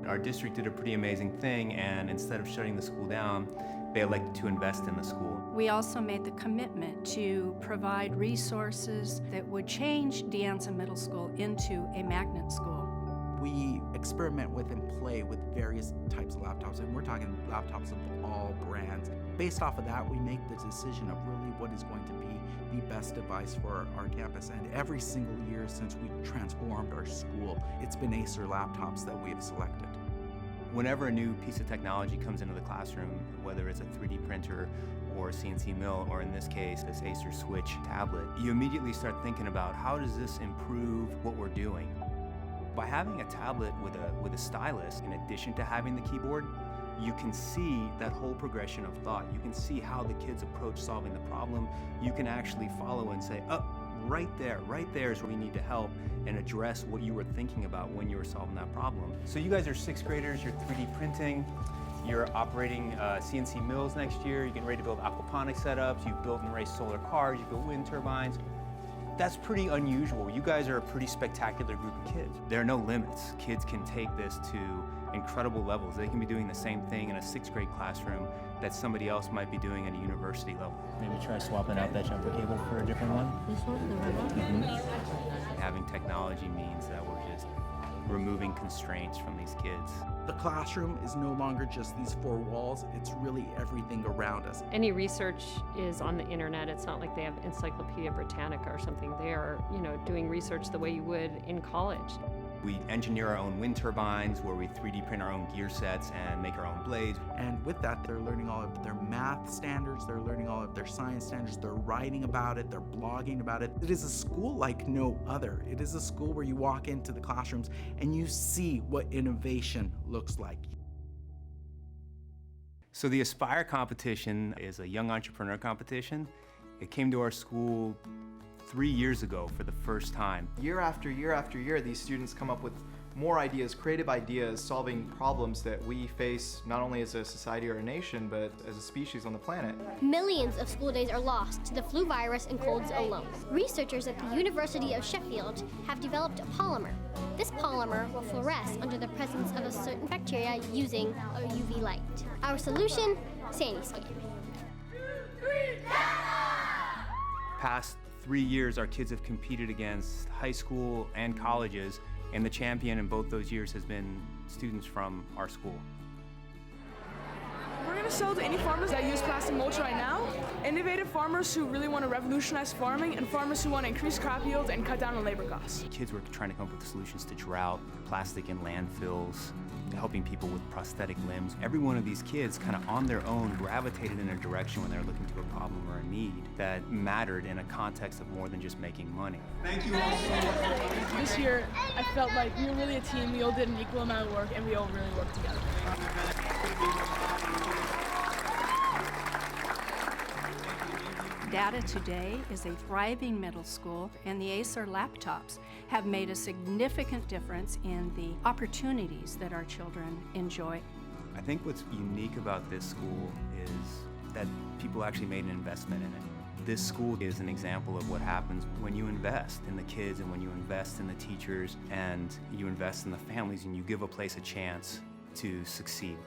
Our district did a pretty amazing thing, and instead of shutting the school down, they elected to invest in the school. We also made the commitment to provide resources that would change De Anza Middle School into a magnet school. We experiment with and play with various types of laptops, and we're talking laptops of all brands. Based off of that, we make the decision of really what is going to be the best device for our campus. And every single year since we transformed our school, it's been Acer laptops that we have selected. Whenever a new piece of technology comes into the classroom, whether it's a 3D printer or a CNC mill, or in this case, this Acer Switch tablet, you immediately start thinking about how does this improve what we're doing? By having a tablet with a stylus, in addition to having the keyboard, you can see that whole progression of thought. You can see how the kids approach solving the problem. You can actually follow and say, oh, right there is where we need to help and address what you were thinking about when you were solving that problem. So you guys are 6th graders, you're 3D printing, you're operating CNC mills next year, you're getting ready to build aquaponic setups, you've built and raised solar cars, you built wind turbines. That's pretty unusual. You guys are a pretty spectacular group of kids. There are no limits. Kids can take this to incredible levels. They can be doing the same thing in a 6th grade classroom that somebody else might be doing at a university level. Maybe try swapping out that jumper cable for a different one. This one, the red one? Having technology means that we're just removing constraints from these kids. The classroom is no longer just these 4 walls, it's really everything around us. Any research is on the internet. It's not like they have Encyclopedia Britannica or something. They are, doing research the way you would in college. We engineer our own wind turbines, where we 3D print our own gear sets and make our own blades. And with that, they're learning all of their math standards, they're learning all of their science standards, they're writing about it, they're blogging about it. It is a school like no other. It is a school where you walk into the classrooms and you see what innovation looks like. So the Aspire competition is a young entrepreneur competition. It came to our school 3 years ago for the first time. Year after year after year, these students come up with more ideas, creative ideas, solving problems that we face not only as a society or a nation, but as a species on the planet. Millions of school days are lost to the flu virus and colds alone. Researchers at the University of Sheffield have developed a polymer. This polymer will fluoresce under the presence of a certain bacteria using a UV light. Our solution, SaniScan. Past 3 years, our kids have competed against high school and colleges, and the champion in both those years has been students from our school. We're going to sell to any farmers that use plastic mulch right now, innovative farmers who really want to revolutionize farming, and farmers who want to increase crop yield and cut down on labor costs. Kids were trying to come up with solutions to drought, plastic in landfills, helping people with prosthetic limbs. Every one of these kids kind of on their own gravitated in a direction when they were looking to a problem or a need that mattered in a context of more than just making money. Thank you all so much. This year, I felt like we were really a team. We all did an equal amount of work, and we all really worked together. Data today is a thriving middle school, and the Acer laptops have made a significant difference in the opportunities that our children enjoy. I think what's unique about this school is that people actually made an investment in it. This school is an example of what happens when you invest in the kids and when you invest in the teachers and you invest in the families and you give a place a chance to succeed.